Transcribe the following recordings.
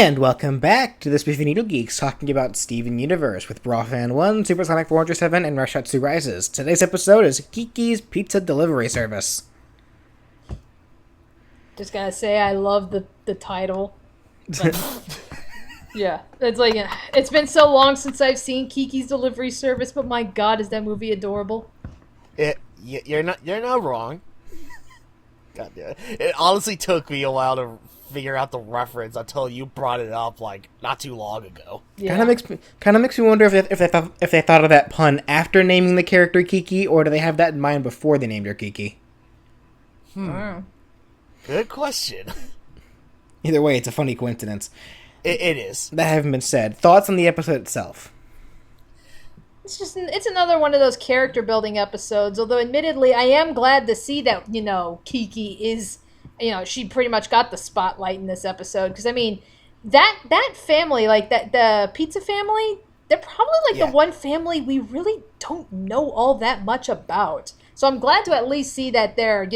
And welcome back to the SpiffyNeedleGeeks, talking about Steven Universe with Brawlfan 1, Supersonic 407, and Rushatsu Rises. Today's episode is Kiki's Pizza Delivery Service. Just gotta say, I love the title. Yeah, it's like, it's been so long since I've seen Kiki's Delivery Service, but my god, is that movie adorable. You're not wrong. God damn it. It honestly took me a while to figure out the reference until you brought it up, like, not too long ago. Yeah. Kind of makes me wonder if they thought of that pun after naming the character Kiki, or do they have that in mind before they named her Kiki? Good question. Either way, it's a funny coincidence. It is. That having been said, thoughts on the episode itself? It's another one of those character building episodes, although admittedly I am glad to see that, Kiki is, she pretty much got the spotlight in this episode, because I mean, that family, like the pizza family, they're probably the one family we really don't know all that much about. So I'm glad to at least see that they're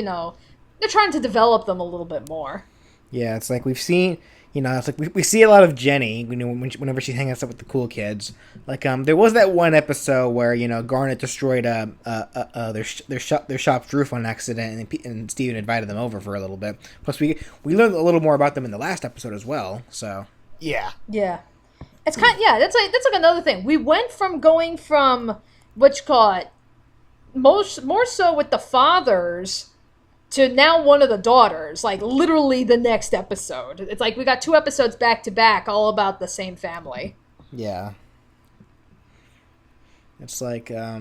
trying to develop them a little bit more. Yeah, it's like we've seen, it's like we see a lot of Jenny, whenever she hangs out with the cool kids. Like, there was that one episode where, Garnet destroyed their shop's roof on accident, and Steven invited them over for a little bit. Plus, we learned a little more about them in the last episode as well. So yeah, it's that's like another thing. We went from going from what you call it, more so with the fathers, to now one of the daughters, like literally the next episode. It's like we got 2 episodes back to back, all about the same family. Yeah. It's like, I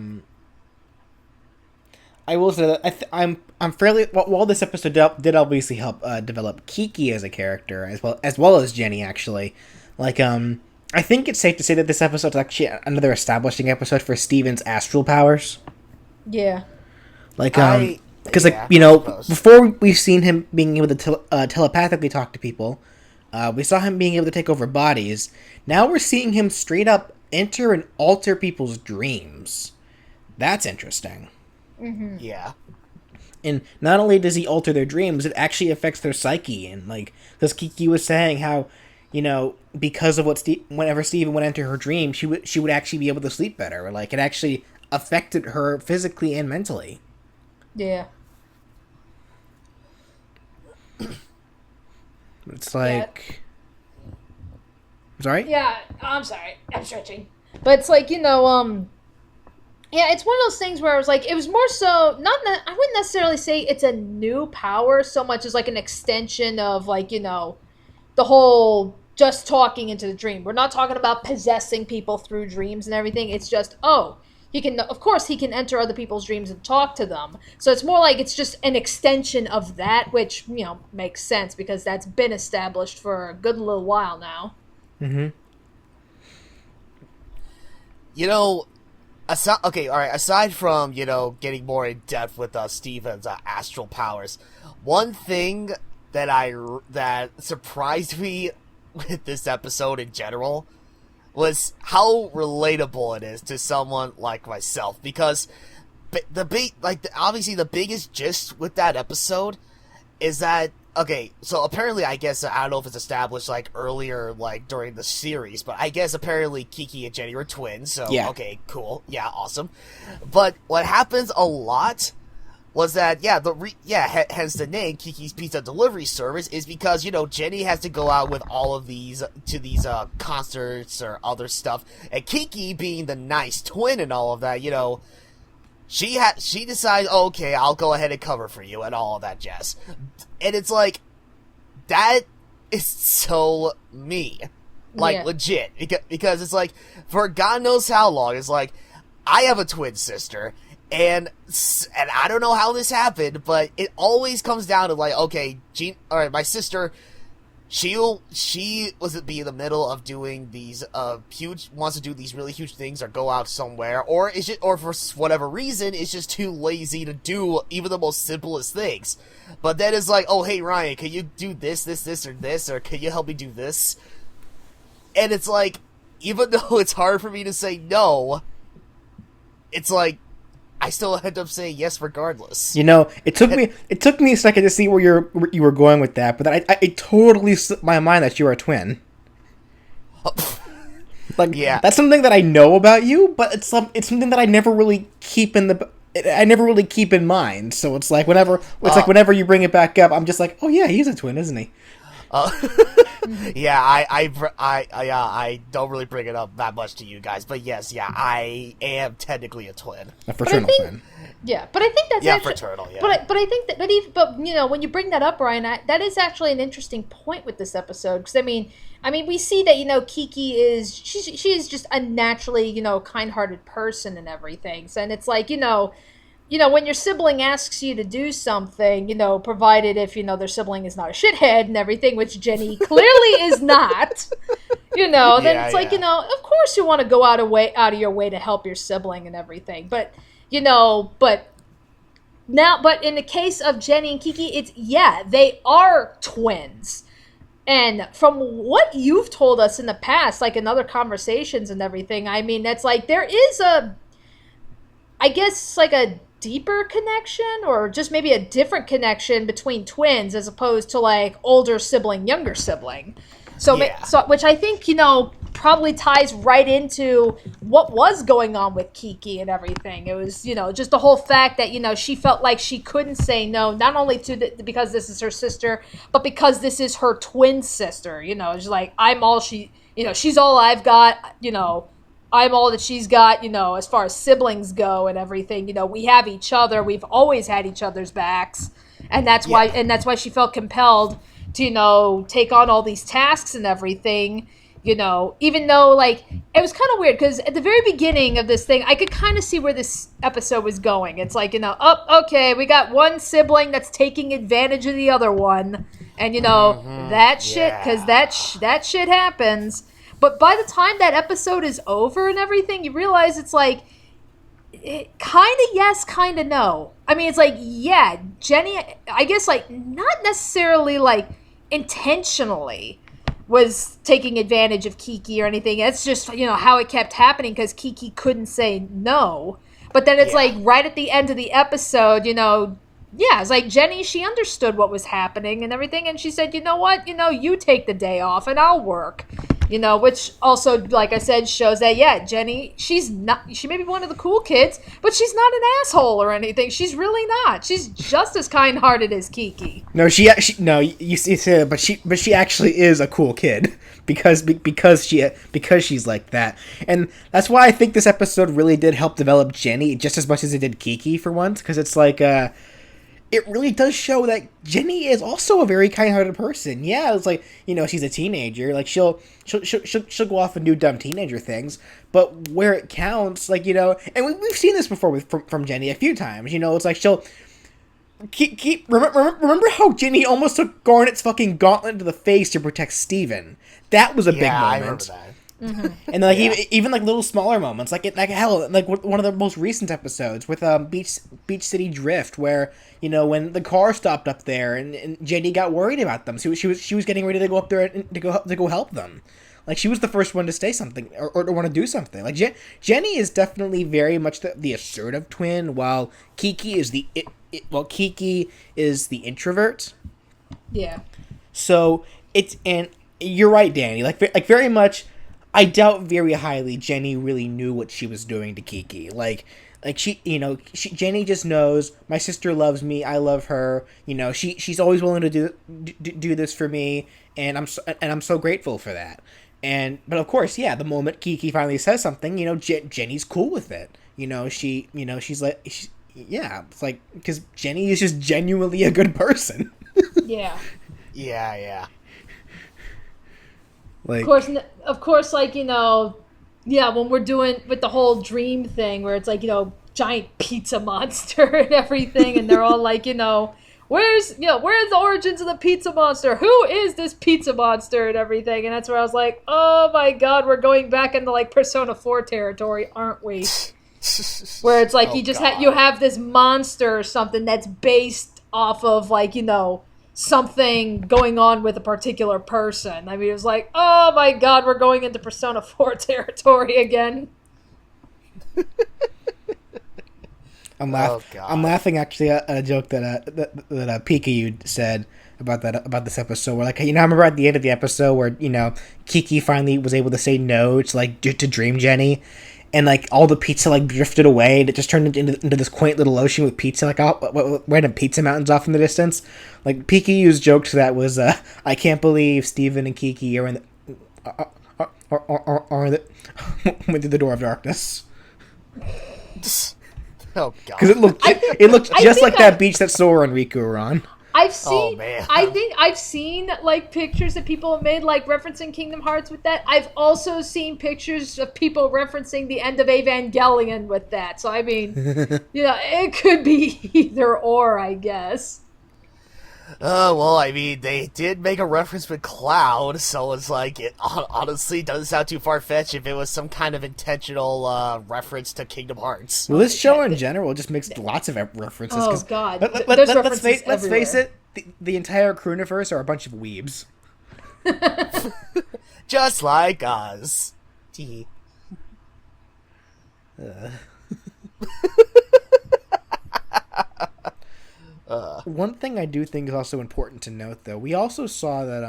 will say that I'm fairly, while this episode did obviously help develop Kiki as a character, as well as Jenny, actually. Like, I think it's safe to say that this episode is actually another establishing episode for Steven's astral powers. Yeah. Like, because, before we've seen him being able to telepathically talk to people, we saw him being able to take over bodies. Now we're seeing him straight up enter and alter people's dreams. That's interesting. Mm-hmm. Yeah. And not only does he alter their dreams, it actually affects their psyche. And, like, because Kiki was saying how, because of whenever Steven would enter her dream, she would actually be able to sleep better. Or, like, it actually affected her physically and mentally. Yeah. It's like... Sorry? Yeah, I'm sorry. I'm stretching. But it's like, yeah, it's one of those things where I was like, it was more so, I wouldn't necessarily say it's a new power so much as like an extension of like, the whole just talking into the dream. We're not talking about possessing people through dreams and everything. It's just, he can enter other people's dreams and talk to them. So it's more like it's just an extension of that, which, makes sense because that's been established for a good little while now. Mm-hmm. Aside from, getting more in depth with Steven's astral powers, one thing that surprised me with this episode in general was how relatable it is to someone like myself, because obviously the biggest gist with that episode is that, so apparently, I guess, I don't know if it's established, like, earlier, like, during the series, but I guess apparently Kiki and Jenny were twins, so, yeah. Okay, cool, yeah, awesome. But what happens a lot was that, hence the name, Kiki's Pizza Delivery Service, is because, Jenny has to go out with all of these concerts or other stuff, and Kiki, being the nice twin and all of that, she decides, okay, I'll go ahead and cover for you and all of that jazz. And it's like, that is so me. Like, legit. Because it's like, for God knows how long, it's like, I have a twin sister, and I don't know how this happened, but it always comes down to like, okay, my sister, she was be in the middle of doing these wants to do these really huge things or go out somewhere, or for whatever reason is just too lazy to do even the most simplest things. But then it's like, oh hey Ryan, can you do this or this, or can you help me do this? And it's like, even though it's hard for me to say no, it's like I still end up saying yes regardless. It took me a second to see where you were going with that, but it totally slipped my mind that you were a twin. Like, Yeah. that's something that I know about you, but it's something that I never really keep in mind. So it's like whenever you bring it back up, I'm just like, oh yeah, he's a twin, isn't he? Yeah, I don't really bring it up that much to you guys, but yes, yeah, I am technically a twin. A fraternal twin. Yeah, but I think that's actually, fraternal. Yeah, but I think that, but you know, when you bring that up, Ryan, that is actually an interesting point with this episode, because I mean, we see that, you know, Kiki is she is just a naturally, you know, kind-hearted person and everything. So, and it's like, you know, when your sibling asks you to do something, you know, provided if, you know, their sibling is not a shithead and everything, which Jenny clearly is not, you know, then it's like, you know, of course you want to go out of your way to help your sibling and everything. But, you know, but in the case of Jenny and Kiki, they are twins. And from what you've told us in the past, like in other conversations and everything, I mean, that's like, there is I guess, like a deeper connection, or just maybe a different connection between twins as opposed to like older sibling, younger sibling. So which I think, you know, probably ties right into what was going on with Kiki and everything. It was, you know, just the whole fact that, you know, she felt like she couldn't say no, not only because this is her sister, but because this is her twin sister. You know, it's like, she's all I've got, you know, I'm all that she's got, you know, as far as siblings go and everything. You know, we have each other. We've always had each other's backs. And that's why she felt compelled to, you know, take on all these tasks and everything, you know, even though, like, it was kind of weird because at the very beginning of this thing, I could kind of see where this episode was going. It's like, you know, okay, we got one sibling that's taking advantage of the other one. And, you know, that shit, because that shit happens. But by the time that episode is over and everything, you realize it's like, kind of yes, kind of no. I mean, it's like, yeah, Jenny, I guess, like, not necessarily, like, intentionally was taking advantage of Kiki or anything. It's just, you know, how it kept happening because Kiki couldn't say no. But then it's like, right at the end of the episode, you know, yeah, it's like Jenny, she understood what was happening and everything, and she said, you know what, you know, you take the day off and I'll work. You know, which also, like I said, shows that, yeah, Jenny, she may be one of the cool kids, but she's not an asshole or anything. She's really not. She's just as kind-hearted as Kiki. No, you see, but she actually is a cool kid because she's like that. And that's why I think this episode really did help develop Jenny just as much as it did Kiki for once, because it's like, it really does show that Jenny is also a very kind-hearted person. Yeah, it's like, you know, she's a teenager. Like, she'll go off and do dumb teenager things, but where it counts, like, you know, and we've seen this before from Jenny a few times. You know, it's like she'll remember how Jenny almost took Garnet's fucking gauntlet to the face to protect Steven? That was a big moment. I remember that. Mm-hmm. And like even like little smaller moments, like hell, like one of the most recent episodes with Beach City Drift, where, you know, when the car stopped up there and Jenny got worried about them, so she was getting ready to go up there and to go help them. Like, she was the first one to say something or to want to do something. Like, Jenny is definitely very much the assertive twin, while Kiki is the introvert. Yeah. So and you're right, Danny. Like very much. I doubt very highly Jenny really knew what she was doing to Kiki. Like Jenny just knows my sister loves me, I love her. You know, she's always willing to do this for me, and I'm so grateful for that. But of course, yeah, the moment Kiki finally says something, you know, Jenny's cool with it. You know, she's like, it's like, because Jenny is just genuinely a good person. Yeah. Yeah. Like, of course, like, you know, yeah, when we're doing with the whole dream thing where it's like, you know, giant pizza monster and everything, and they're all like, you know, where's the origins of the pizza monster? Who is this pizza monster and everything? And that's where I was like, oh my god, we're going back into like Persona 4 territory, aren't we? Where it's like, you have this monster or something that's based off of, like, you know, something going on with a particular person. I mean, it was like, oh my god, we're going into Persona 4 territory again. Oh, God. I'm laughing actually at a joke that Kiki said about this episode. Where like, I remember at the end of the episode where Kiki finally was able to say no to Dream Jenny, and like all the pizza like drifted away and it just turned into this quaint little ocean with pizza like random pizza mountains off in the distance. Like Kiki's joke to that was, I can't believe Steven and Kiki are in the went through the door of darkness. Oh, God. Because it looked just like that beach that Sora and Riku were on. I've seen. Oh, man. I think I've seen like pictures that people have made, like referencing Kingdom Hearts with that. I've also seen pictures of people referencing the end of Evangelion with that. So I mean, it could be either or, I guess. Well, I mean, they did make a reference with Cloud, so it's like, it honestly doesn't sound too far-fetched if it was some kind of intentional reference to Kingdom Hearts. Well, this show in general just makes lots of references. Oh, God. Let's face it, the entire Crewniverse are a bunch of weebs. Just like us. Tee. One thing I do think is also important to note, though, we also saw that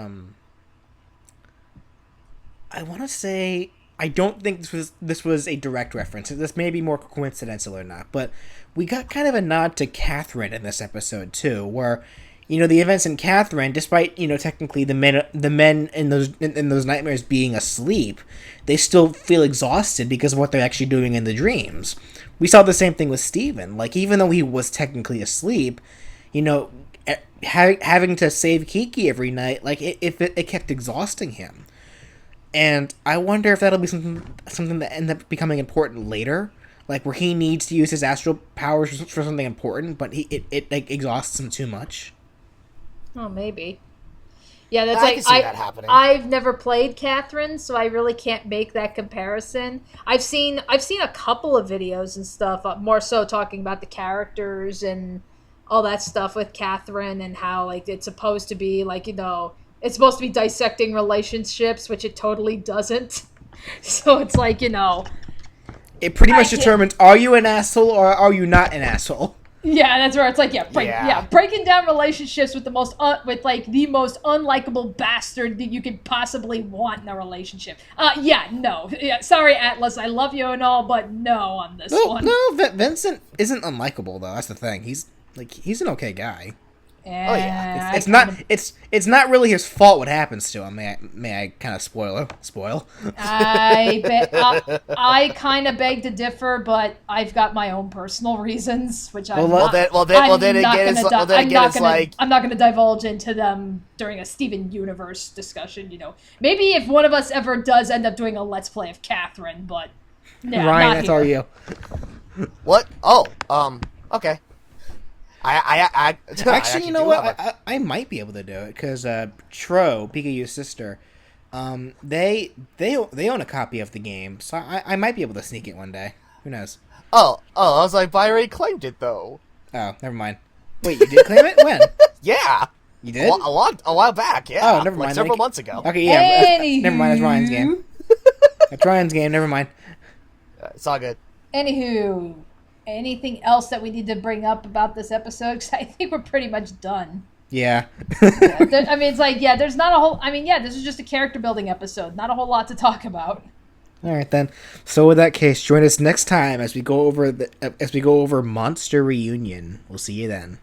I want to say, I don't think this was a direct reference. This may be more coincidental or not, but we got kind of a nod to Catherine in this episode too, where the events in Catherine, despite technically the men in those nightmares being asleep, they still feel exhausted because of what they're actually doing in the dreams. We saw the same thing with Steven. Like, even though he was technically asleep, having to save Kiki every night, like it kept exhausting him. And I wonder if that'll be something that ends up becoming important later, like where he needs to use his astral powers for something important, but it like exhausts him too much. Oh, maybe. Yeah, that's I can see that happening. I've never played Catherine, so I really can't make that comparison. I've seen a couple of videos and stuff, more so talking about the characters and all that stuff with Catherine and how like it's supposed to be like it's supposed to be dissecting relationships, which it totally doesn't. So it's like it pretty much determines, are you an asshole or are you not an asshole? Yeah, that's where it's like, breaking down relationships with the most unlikable bastard that you could possibly want in a relationship. Sorry, Atlas, I love you and all, but no on this one. No, Vincent isn't unlikable though. That's the thing. He's an okay guy. Oh yeah, it's not really his fault what happens to him. May I kind of spoil? I kind of beg to differ, but I've got my own personal reasons, which I'm not going to divulge into them during a Steven Universe discussion. Maybe if one of us ever does end up doing a Let's Play of Catherine, but yeah, Ryan, that's all you. What? Oh, okay. Actually, you know what? I might be able to do it because Tro, Pikachu's sister, they own a copy of the game, so I might be able to sneak it one day. Who knows? Oh, I was like, but I already claimed it though. Oh, never mind. Wait, you did claim it? When? Yeah. You did? A while back, yeah. Oh, never mind. Several months ago. Okay, yeah. Anywho. Never mind, that's Ryan's game. That's Ryan's game, never mind. It's all good. Anywho, anything else that we need to bring up about this episode? Because I think we're pretty much done. Yeah. It's like, there's not a whole... this is just a character-building episode. Not a whole lot to talk about. All right, then. So, in that case, join us next time as we go over Monster Reunion. We'll see you then.